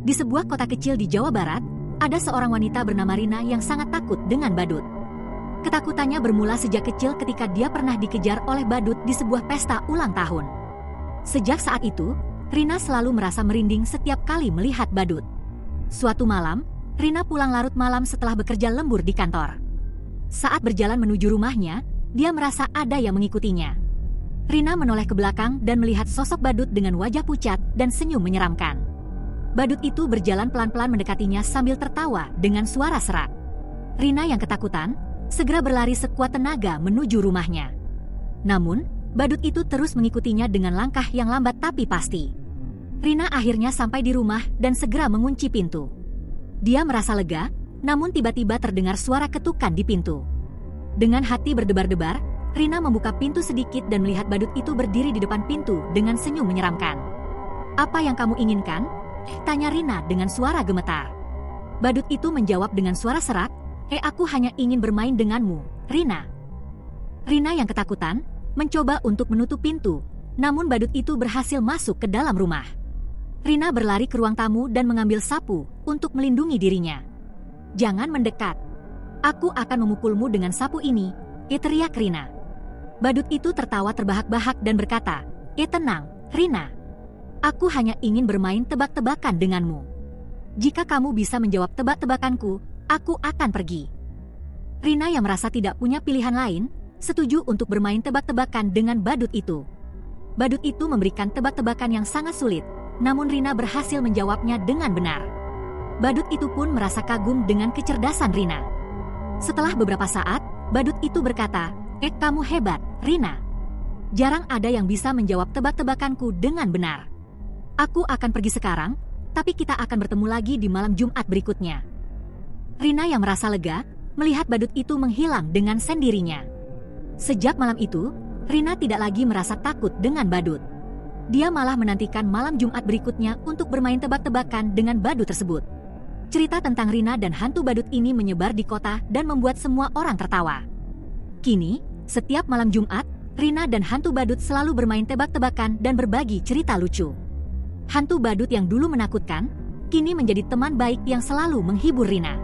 Di sebuah kota kecil di Jawa Barat, ada seorang wanita bernama Rina yang sangat takut dengan badut. Ketakutannya bermula sejak kecil ketika dia pernah dikejar oleh badut di sebuah pesta ulang tahun. Sejak saat itu, Rina selalu merasa merinding setiap kali melihat badut. Suatu malam, Rina pulang larut malam setelah bekerja lembur di kantor. Saat berjalan menuju rumahnya, dia merasa ada yang mengikutinya. Rina menoleh ke belakang dan melihat sosok badut dengan wajah pucat dan senyum menyeramkan. Badut itu berjalan pelan-pelan mendekatinya sambil tertawa dengan suara serak. Rina yang ketakutan, segera berlari sekuat tenaga menuju rumahnya. Namun, badut itu terus mengikutinya dengan langkah yang lambat tapi pasti. Rina akhirnya sampai di rumah dan segera mengunci pintu. Dia merasa lega, namun tiba-tiba terdengar suara ketukan di pintu. Dengan hati berdebar-debar, Rina membuka pintu sedikit dan melihat badut itu berdiri di depan pintu dengan senyum menyeramkan. "Apa yang kamu inginkan?" tanya Rina dengan suara gemetar. Badut itu menjawab dengan suara serak, "Aku hanya ingin bermain denganmu, Rina." Rina yang ketakutan, mencoba untuk menutup pintu, namun badut itu berhasil masuk ke dalam rumah. Rina berlari ke ruang tamu dan mengambil sapu untuk melindungi dirinya. "Jangan mendekat. Aku akan memukulmu dengan sapu ini," teriak Rina. Badut itu tertawa terbahak-bahak dan berkata, "Tenang, Rina. Aku hanya ingin bermain tebak-tebakan denganmu. Jika kamu bisa menjawab tebak-tebakanku, aku akan pergi." Rina yang merasa tidak punya pilihan lain, setuju untuk bermain tebak-tebakan dengan badut itu. Badut itu memberikan tebak-tebakan yang sangat sulit, namun Rina berhasil menjawabnya dengan benar. Badut itu pun merasa kagum dengan kecerdasan Rina. Setelah beberapa saat, badut itu berkata, "Kamu hebat, Rina. Jarang ada yang bisa menjawab tebak-tebakanku dengan benar. Aku akan pergi sekarang, tapi kita akan bertemu lagi di malam Jumat berikutnya." Rina yang merasa lega, melihat badut itu menghilang dengan sendirinya. Sejak malam itu, Rina tidak lagi merasa takut dengan badut. Dia malah menantikan malam Jumat berikutnya untuk bermain tebak-tebakan dengan badut tersebut. Cerita tentang Rina dan hantu badut ini menyebar di kota dan membuat semua orang tertawa. Kini, setiap malam Jumat, Rina dan hantu badut selalu bermain tebak-tebakan dan berbagi cerita lucu. Hantu badut yang dulu menakutkan, kini menjadi teman baik yang selalu menghibur Rina.